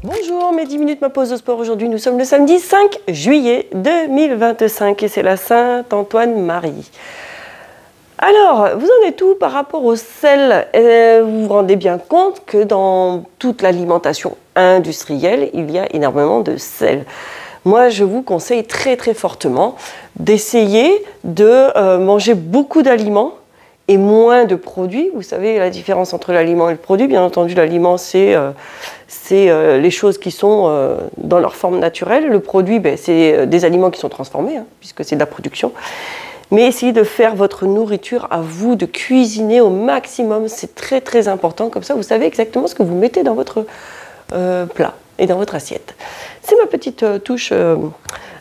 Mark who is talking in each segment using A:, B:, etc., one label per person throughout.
A: Bonjour, mes 10 minutes ma pause de sport. Aujourd'hui, nous sommes le samedi 5 juillet 2025 et c'est la Saint-Antoine-Marie. Alors, vous en êtes où par rapport au sel? Vous vous rendez bien compte que dans toute l'alimentation industrielle, il y a énormément de sel. Moi, je vous conseille très fortement d'essayer de manger beaucoup d'aliments et moins de produits. Vous savez la différence entre l'aliment et le produit. Bien entendu, l'aliment, c'est les choses qui sont dans leur forme naturelle. Le produit, c'est des aliments qui sont transformés, puisque c'est de la production. Mais essayez de faire votre nourriture à vous, de cuisiner au maximum. C'est très important. Comme ça, vous savez exactement ce que vous mettez dans votre plat et dans votre assiette. C'est ma petite touche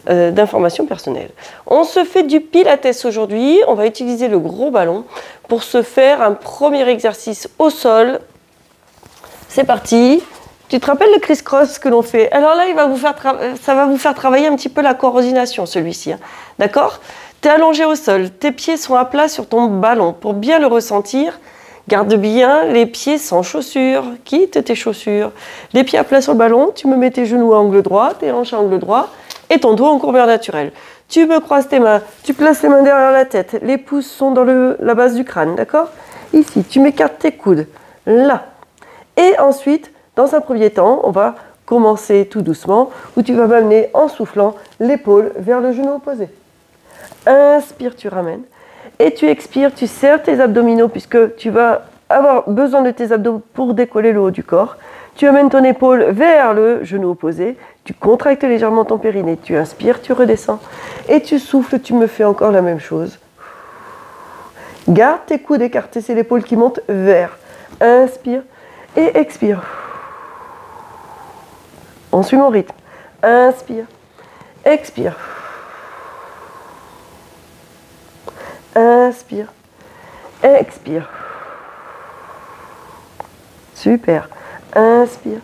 A: d'information personnelle. On se fait du pilates aujourd'hui. On va utiliser le gros ballon pour se faire un premier exercice au sol. C'est parti. Tu te rappelles le criss-cross que l'on fait? Alors là, ça va vous faire travailler un petit peu la coordination, celui-ci. D'accord? Tu es allongé au sol, tes pieds sont à plat sur ton ballon. Pour bien le ressentir, garde bien les pieds sans chaussures. Quitte tes chaussures. Les pieds à plat sur le ballon, tu me mets tes genoux à angle droit, tes hanches à angle droit et ton dos en courbure naturelle. Tu me croises tes mains, tu places les mains derrière la tête. Les pouces sont dans la base du crâne, d'accord? Ici, tu m'écartes tes coudes. Là. Et ensuite, dans un premier temps, on va commencer tout doucement, où tu vas m'amener en soufflant l'épaule vers le genou opposé. Inspire, tu ramènes. Et tu expires, tu serres tes abdominaux, puisque tu vas avoir besoin de tes abdos pour décoller le haut du corps. Tu amènes ton épaule vers le genou opposé. Tu contractes légèrement ton périnée. Tu inspires, tu redescends. Et tu souffles, tu me fais encore la même chose. Garde tes coudes écartés, c'est l'épaule qui monte vers. Inspire et expire. On suit mon rythme. Inspire, expire. Inspire, expire. Super. Inspire,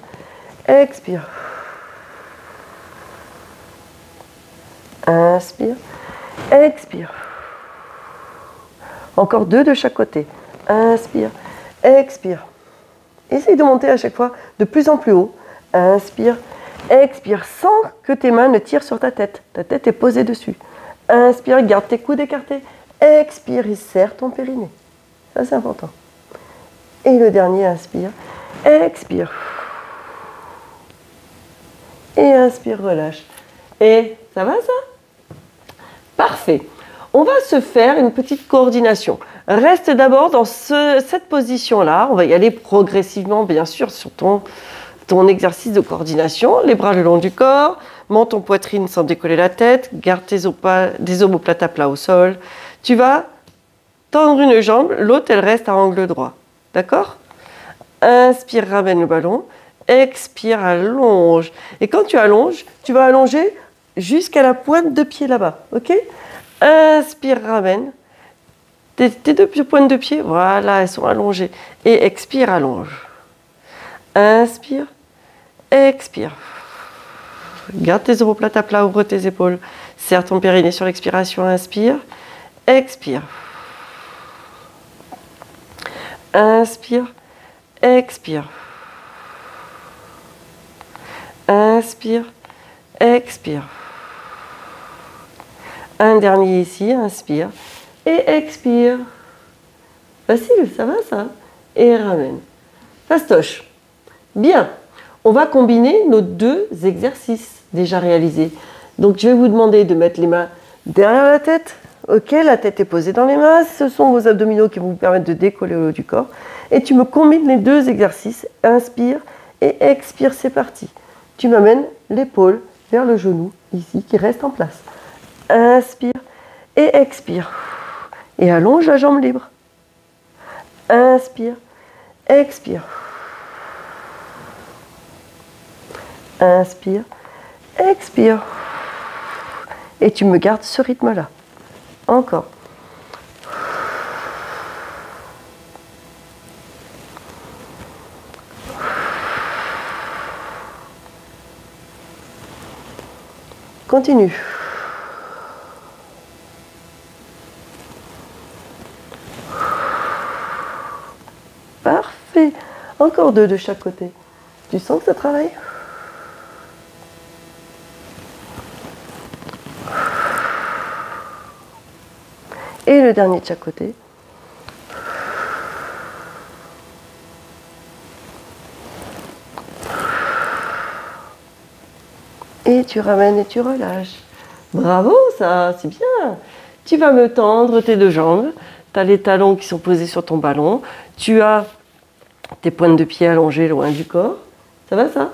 A: expire. Inspire, expire. Encore 2 de chaque côté. Inspire, expire. Essaye de monter à chaque fois de plus en plus haut. Inspire, expire sans que tes mains ne tirent sur ta tête. Ta tête est posée dessus. Inspire, garde tes coudes écartés. Expire et serre ton périnée. Ça, c'est important. Et le dernier, inspire. Expire. Et inspire, relâche. Et ça va, ça? Parfait. On va se faire une petite coordination. Reste d'abord dans cette position-là. On va y aller progressivement, bien sûr, sur ton exercice de coordination. Les bras le long du corps. Menton, poitrine sans décoller la tête. Garde des omoplates à plat au sol. Tu vas tendre une jambe, l'autre, elle reste à angle droit. D'accord? Inspire, ramène le ballon. Expire, allonge. Et quand tu allonges, tu vas allonger jusqu'à la pointe de pied là-bas. Ok? Inspire, ramène. Tes 2 pointes de pied, voilà, elles sont allongées. Et expire, allonge. Inspire, expire. Garde tes omoplates à plat, ouvre tes épaules. Serre ton périnée sur l'expiration, inspire. Expire. Inspire. Expire. Inspire. Expire. Un dernier ici, inspire. Et expire. Facile, ça va ça? Et ramène. Fastoche. Bien. On va combiner nos 2 exercices déjà réalisés. Donc je vais vous demander de mettre les mains derrière la tête. Ok, la tête est posée dans les mains. Ce sont vos abdominaux qui vont vous permettre de décoller le haut du corps. Et tu me combines les 2 exercices. Inspire et expire, c'est parti. Tu m'amènes l'épaule vers le genou, ici, qui reste en place. Inspire et expire. Et allonge la jambe libre. Inspire, expire. Inspire, expire. Et tu me gardes ce rythme-là. Encore. Continue. Encore 2 de chaque côté. Tu sens que ça travaille? Et le dernier de chaque côté. Et tu ramènes et tu relâches. Bravo, ça, c'est bien. Tu vas me tendre tes 2 jambes. Tu as les talons qui sont posés sur ton ballon. Tu as tes pointes de pied allongées loin du corps. Ça va, ça?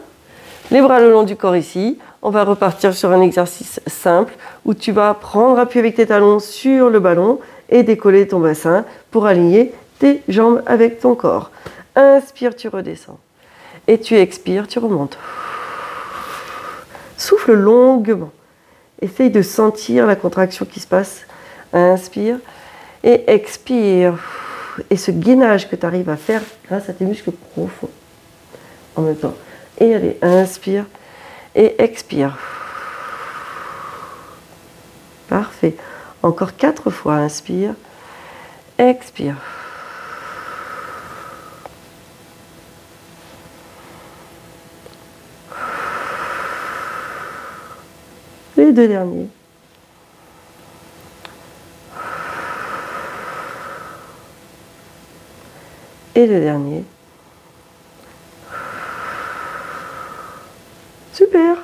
A: Les bras le long du corps ici. On va repartir sur un exercice simple où tu vas prendre appui avec tes talons sur le ballon et décoller ton bassin pour aligner tes jambes avec ton corps. Inspire, tu redescends. Et tu expires, tu remontes. Souffle longuement. Essaye de sentir la contraction qui se passe. Inspire et expire. Et ce gainage que tu arrives à faire grâce à tes muscles profonds en même temps. Et allez, inspire et expire. Parfait. Encore 4 fois. Inspire, expire. Les 2 derniers. Et le dernier. Super.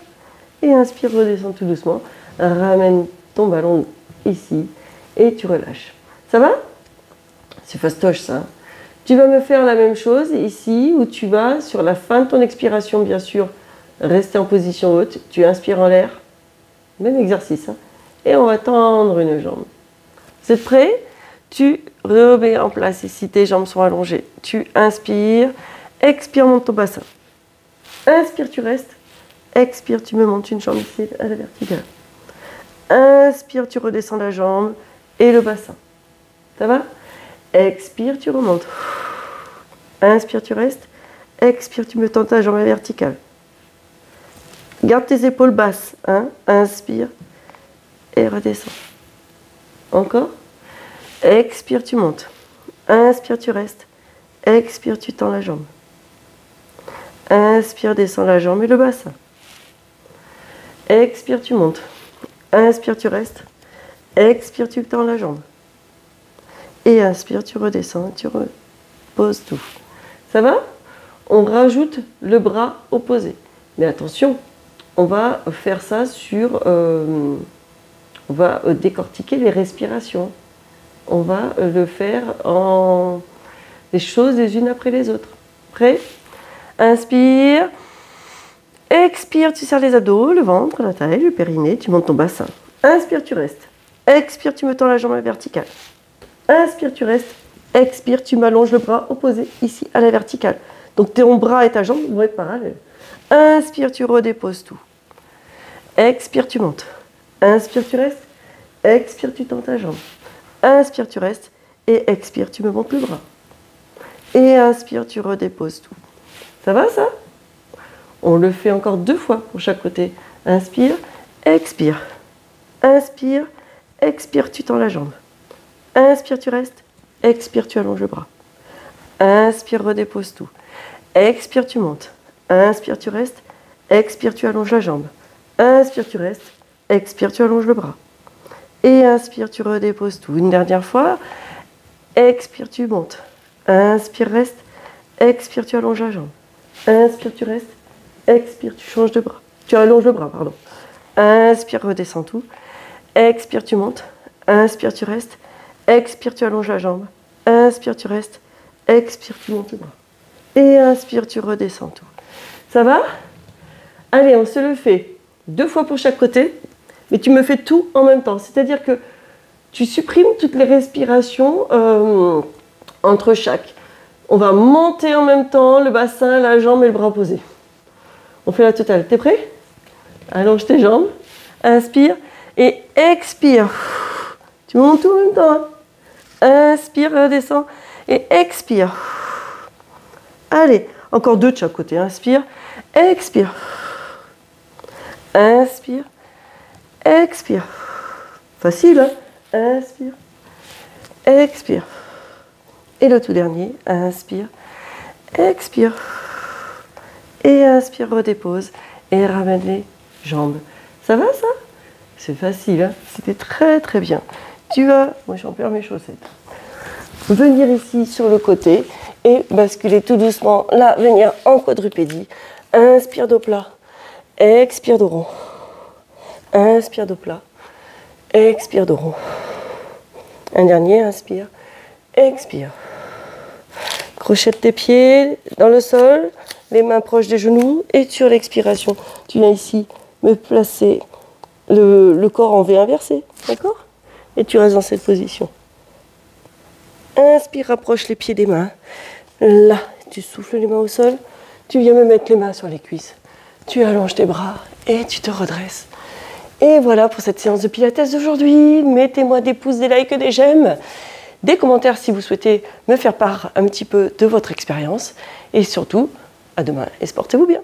A: Et inspire, redescends tout doucement. Ramène ton ballon ici et tu relâches. Ça va? C'est fastoche ça. Tu vas me faire la même chose ici où tu vas, sur la fin de ton expiration bien sûr, rester en position haute. Tu inspires en l'air. Même exercice. Hein. Et on va tendre une jambe. Vous êtes prêts? Tu remets en place ici, tes jambes sont allongées. Tu inspires, expire, monte ton bassin. Inspire, tu restes. Expire, tu me montes une jambe ici à la verticale. Inspire, tu redescends la jambe et le bassin. Ça va? Expire, tu remontes. Inspire, tu restes. Expire, tu me tends ta jambe à la verticale. Garde tes épaules basses. Hein? Inspire et redescends. Encore. Expire, tu montes. Inspire, tu restes. Expire, tu tends la jambe. Inspire, descends la jambe et le bassin. Expire, tu montes. Inspire, tu restes. Expire, tu tends la jambe. Et inspire, tu redescends, tu reposes tout. Ça va? On rajoute le bras opposé. Mais attention, on va faire ça sur... on va décortiquer les respirations. On va le faire en les choses les unes après les autres. Prêt? Inspire. Expire, tu serres les abdos, le ventre, la taille, le périnée, tu montes ton bassin. Inspire, tu restes. Expire, tu me tends la jambe à la verticale. Inspire, tu restes. Expire, tu m'allonges le bras opposé ici à la verticale. Donc ton bras et ta jambe vont être parallèles. Inspire, tu redéposes tout. Expire, tu montes. Inspire, tu restes. Expire, tu tends ta jambe. Inspire, tu restes. Et expire, tu me montes le bras. Et inspire, tu redéposes tout. Ça va ça? On le fait encore 2 fois pour chaque côté. Inspire, expire. Inspire, expire, tu tends la jambe. Inspire, tu restes. Expire, tu allonges le bras. Inspire, redépose tout. Expire, tu montes. Inspire, tu restes. Expire, tu allonges la jambe. Inspire, tu restes. Expire, tu allonges le bras. Et inspire, tu redéposes tout. Une dernière fois. Expire, tu montes. Inspire, reste. Expire, tu allonges la jambe. Inspire, tu restes. Expire, tu changes de bras. Tu allonges le bras, pardon. Inspire, redescends tout. Expire, tu montes. Inspire, tu restes. Expire, tu allonges la jambe. Inspire, tu restes. Expire, tu montes le bras. Et inspire, tu redescends tout. Ça va? Allez, on se le fait 2 fois pour chaque côté, mais tu me fais tout en même temps. C'est-à-dire que tu supprimes toutes les respirations entre chaque. On va monter en même temps le bassin, la jambe et le bras opposé. On fait la totale. T'es prêt? Allonge tes jambes. Inspire et expire. Tu montes tout en même temps. Hein? Inspire, redescends et expire. Allez, encore 2 de chaque côté. Inspire, expire. Inspire, expire. Facile, hein? Inspire, expire. Et le tout dernier, inspire, expire. Et inspire, redépose. Et ramène les jambes. Ça va ça? C'est facile, hein? C'était très très bien. Tu vas, moi j'en perds mes chaussettes, venir ici sur le côté et basculer tout doucement, là, venir en quadrupédie. Inspire dos plat, expire dos rond. Inspire dos plat, expire dos rond. Un dernier, inspire, expire. Crochette tes pieds dans le sol, les mains proches des genoux et sur l'expiration, tu viens ici me placer le corps en V inversé, d'accord? Et tu restes dans cette position. Inspire, rapproche les pieds des mains. Là, tu souffles les mains au sol, tu viens me mettre les mains sur les cuisses. Tu allonges tes bras et tu te redresses. Et voilà pour cette séance de pilates d'aujourd'hui. Mettez-moi des pouces, des likes, des j'aime, des commentaires si vous souhaitez me faire part un petit peu de votre expérience. Et surtout, à demain et portez-vous bien.